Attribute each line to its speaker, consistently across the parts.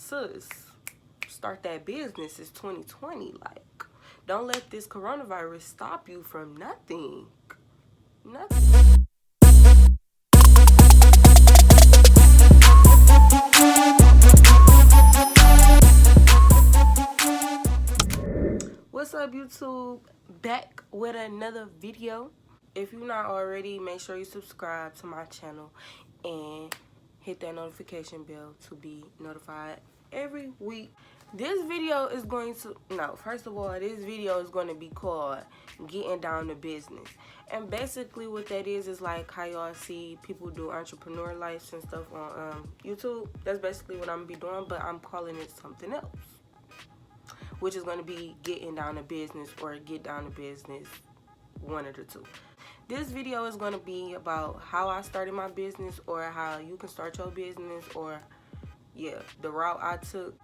Speaker 1: sis, start that business. It's 2020. Like, don't let this coronavirus stop you from nothing. Nothing. What's up, YouTube? Back with another video. If you're not already, make sure you subscribe to my channel and hit that notification bell to be notified every week. This video is going to, first of all, this video is going to be called Getting Down to Business. And basically what that is like how y'all see people do entrepreneur lives and stuff on YouTube. That's basically what I'm going to be doing, but I'm calling it something else, which is going to be Getting Down to Business or Get Down to Business, one of the two. This video is going to be about how I started my business, or how you can start your business, or the route I took.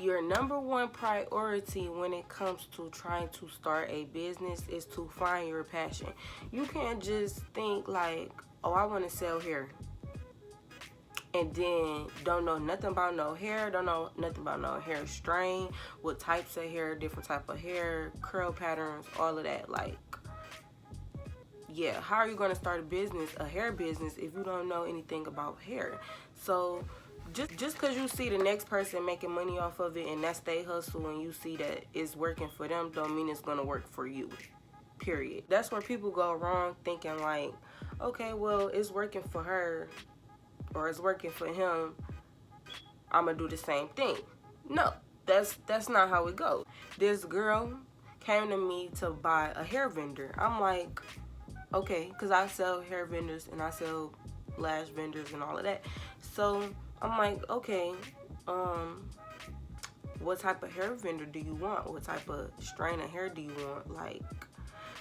Speaker 1: Your number one priority when it comes to trying to start a business is to find your passion. You can't just think like, oh, I want to sell hair, and then don't know nothing about no hair, don't know nothing about no hair strain, what types of hair, different type of hair, curl patterns, all of that. Like, how are you going to start a hair business, if you don't know anything about hair? So just because you see the next person making money off of it and that's their hustle, and you see that it's working for them, don't mean it's going to work for you, period. That's where people go wrong, thinking like, okay, well, it's working for her or it's working for him, I'm gonna do the same thing. No, that's not how it goes. This girl came to me to buy a hair vendor. I'm like, okay, because I sell hair vendors and I sell lash vendors and all of that. So I'm like, okay, what type of hair vendor do you want? What type of strain of hair do you want? Like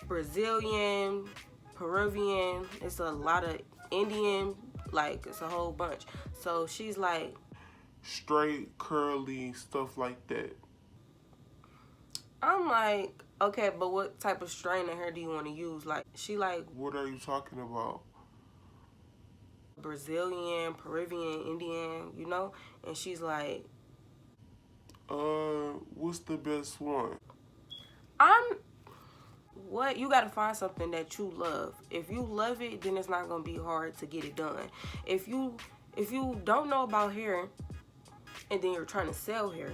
Speaker 1: Brazilian, Peruvian, it's a lot of Indian, like it's a whole bunch. So she's like,
Speaker 2: straight, curly, stuff like that.
Speaker 1: I'm like, okay, but what type of strain of hair do you want to use? Like, she like,
Speaker 2: what are you talking about?
Speaker 1: Brazilian, Peruvian, Indian, you know? And she's like,
Speaker 2: what's the best one?
Speaker 1: You gotta find something that you love. If you love it, then it's not gonna be hard to get it done. If you don't know about hair and then you're trying to sell hair,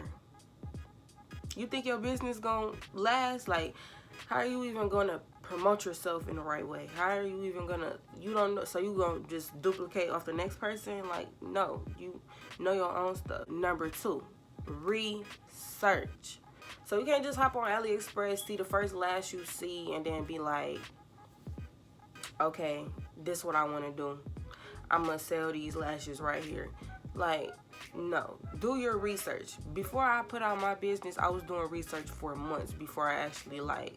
Speaker 1: you think your business gonna last? Like, how are you even gonna promote yourself in the right way? How are you even gonna, you don't know, so you gonna just duplicate off the next person? Like, no, you know your own stuff. Number 2, research. So you can't just hop on AliExpress, see the first lash you see, and then be like, okay, this is what I want to do. I'm going to sell these lashes right here. Like, no. Do your research. Before I put out my business, I was doing research for months before I actually, like,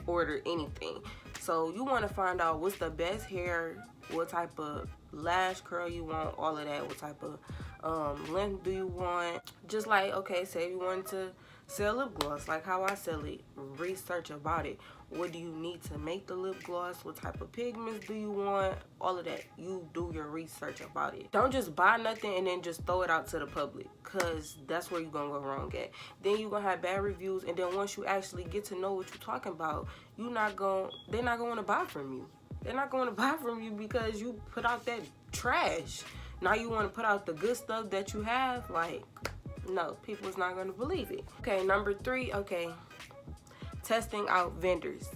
Speaker 1: ordered anything. So you want to find out what's the best hair, what type of lash curl you want, all of that, what type of length do you want. Just like, okay, say you want to sell lip gloss, like how I sell it. Research about it. What do you need to make the lip gloss? What type of pigments do you want? All of that. You do your research about it. Don't just buy nothing and then just throw it out to the public, because that's where you're going to go wrong at. Then you're going to have bad reviews, and then once you actually get to know what you're talking about, they're not going to want to buy from you. They're not going to buy from you because you put out that trash. Now you want to put out the good stuff that you have? Like, no, people's not going to believe it. Okay, number 3, testing out vendors.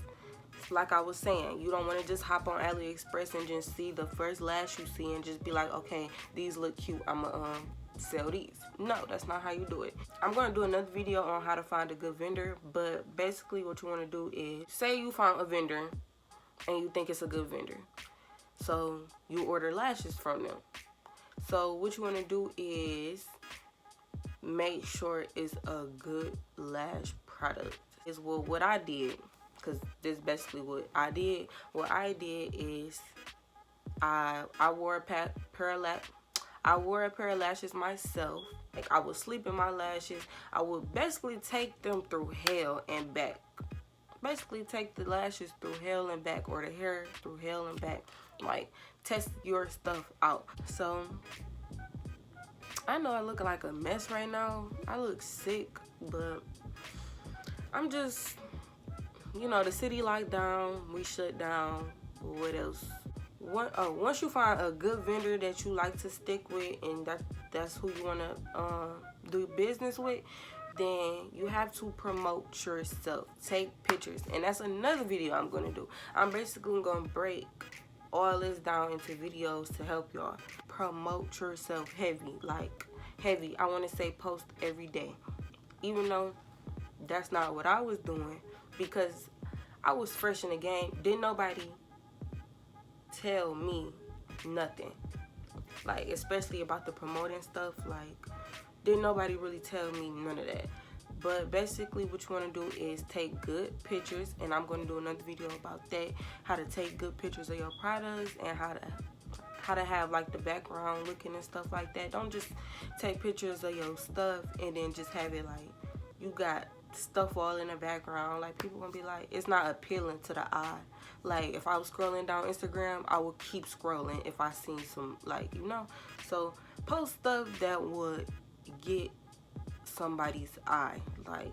Speaker 1: Like I was saying, you don't want to just hop on AliExpress and just see the first lash you see and just be like, okay, these look cute, I'm going to sell these. No, that's not how you do it. I'm going to do another video on how to find a good vendor, but basically what you want to do is, say you found a vendor and you think it's a good vendor. So you order lashes from them. So what you want to do is make sure it's a good lash product. Is what I did, because this is basically what I did. What I did is I wore a pair of lashes myself. Like, I would sleep in my lashes. I would basically take them through hell and back. Basically take the lashes through hell and back, or the hair through hell and back. Like, test your stuff out. So I know I look like a mess right now. I look sick, but I'm just, you know, the city locked down, we shut down. What else? Once you find a good vendor that you like to stick with, and that's who you want to do business with, then you have to promote yourself. Take pictures, and that's another video I'm gonna do. I'm basically gonna break all this down into videos to help y'all promote yourself heavy. Like heavy, I want to say post every day, even though that's not what I was doing, because I was fresh in the game. Didn't nobody tell me nothing, like especially about the promoting stuff. Like didn't nobody really tell me none of that. But basically what you want to do is take good pictures, and I'm going to do another video about that, how to take good pictures of your products and how to have like the background looking and stuff like that. Don't just take pictures of your stuff and then just have it like you got stuff all in the background. Like people gonna be like, it's not appealing to the eye. Like if I was scrolling down Instagram, I would keep scrolling if I seen some, like, you know. So post stuff that would get somebody's eye, like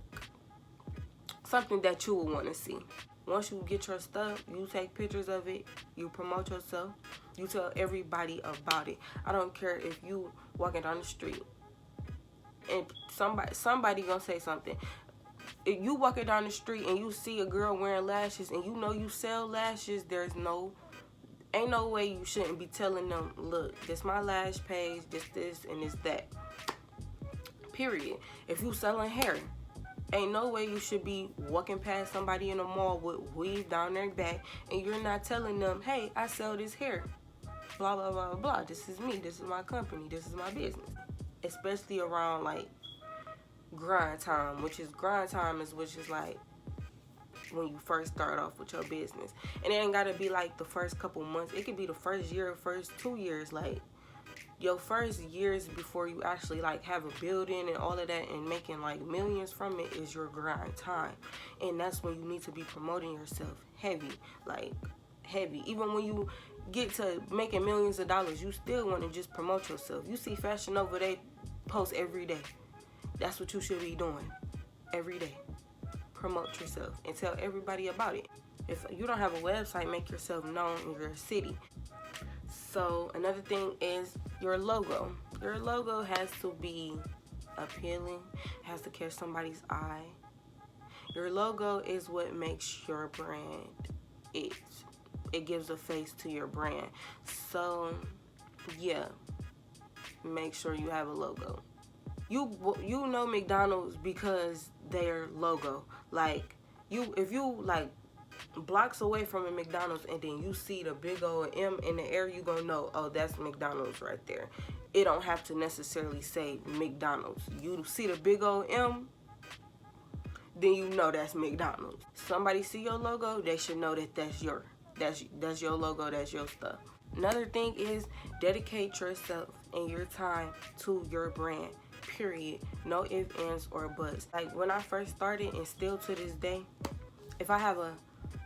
Speaker 1: something that you would want to see. Once you get your stuff, you take pictures of it, you promote yourself, you tell everybody about it. I don't care if you walking down the street and somebody gonna say something. If you walking down the street and you see a girl wearing lashes and you know you sell lashes, ain't no way you shouldn't be telling them, look, this my lash page, this and this that. Period. If you selling hair, ain't no way you should be walking past somebody in the mall with weave down their back and you're not telling them, hey, I sell this hair, blah blah blah blah, this is me, this is my company, this is my business. Especially around like grind time, which is like when you first start off with your business. And it ain't gotta be like the first couple months, it could be the first year, first 2 years. Like your first years before you actually like have a building and all of that and making like millions from it is your grind time. And that's when you need to be promoting yourself heavy, like heavy. Even when you get to making millions of dollars, you still want to just promote yourself. You see Fashion Nova, they post every day. That's what you should be doing every day. Promote yourself and tell everybody about it. If you don't have a website, make yourself known in your city. So another thing is your logo. Your logo has to be appealing, has to catch somebody's eye. Your logo is what makes your brand it gives a face to your brand. So yeah, make sure you have a logo. You know McDonald's because their logo. Like if you like blocks away from a McDonald's and then you see the big old M in the air, you gonna know, oh, that's McDonald's right there. It don't have to necessarily say McDonald's. You see the big old M, then you know that's McDonald's. Somebody see your logo, they should know that that's your logo, that's your stuff. Another thing is dedicate yourself and your time to your brand. Period. No ifs, ands, or buts. Like when I first started, and still to this day, if I have an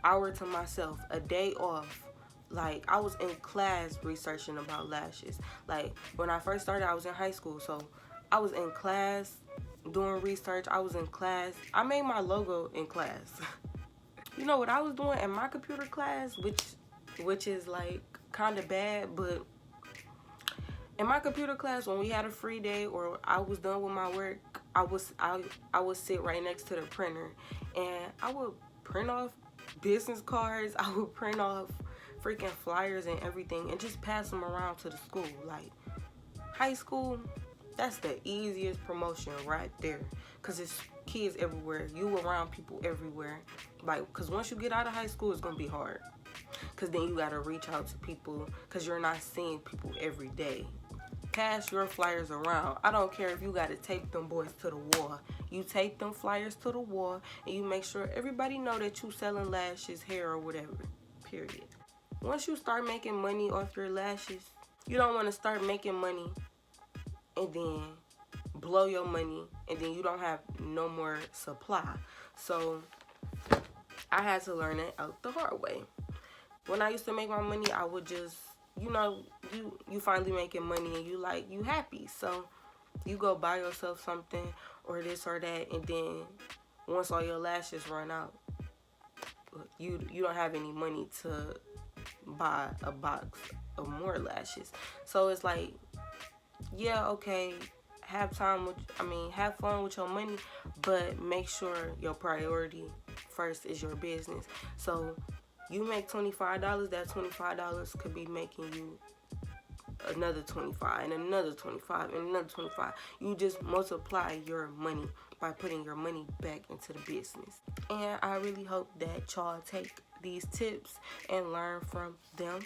Speaker 1: hour to myself, a day off, like I was in class researching about lashes. Like when I first started, I was in high school, so I was in class doing research. I was in class. I made my logo in class. You know what I was doing in my computer class, which is like kind of bad, but in my computer class, when we had a free day or I was done with my work, I would sit right next to the printer and I would print off business cards. I would print off freaking flyers and everything and just pass them around to the school. Like high school, that's the easiest promotion right there, because it's kids everywhere. You around people everywhere. Like, because once you get out of high school, it's gonna be hard, because then you gotta reach out to people because you're not seeing people every day. Pass your flyers around. I don't care if you gotta tape them boys to the wall. You tape them flyers to the wall and you make sure everybody know that you selling lashes, hair, or whatever. Period. Once you start making money off your lashes, you don't want to start making money and then blow your money and then you don't have no more supply. So I had to learn it out the hard way. When I used to make my money, I would just, you know, you finally making money and you happy. So You go buy yourself something or this or that, and then once all your lashes run out, you don't have any money to buy a box of more lashes. So it's like, yeah, okay, have fun with your money, but make sure your priority first is your business. So you make $25, that $25 could be making you another 25 and another 25 and another 25. You just multiply your money by putting your money back into the business. And I really hope that y'all take these tips and learn from them,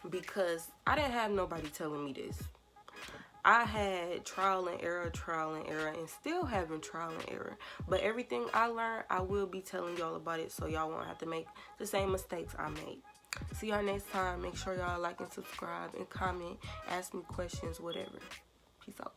Speaker 1: because I didn't have nobody telling me this. I had trial and error, and still having trial and error. But everything I learned, I will be telling y'all about it, so y'all won't have to make the same mistakes I made. See y'all next time. Make sure y'all like and subscribe and comment, ask me questions, whatever. Peace out.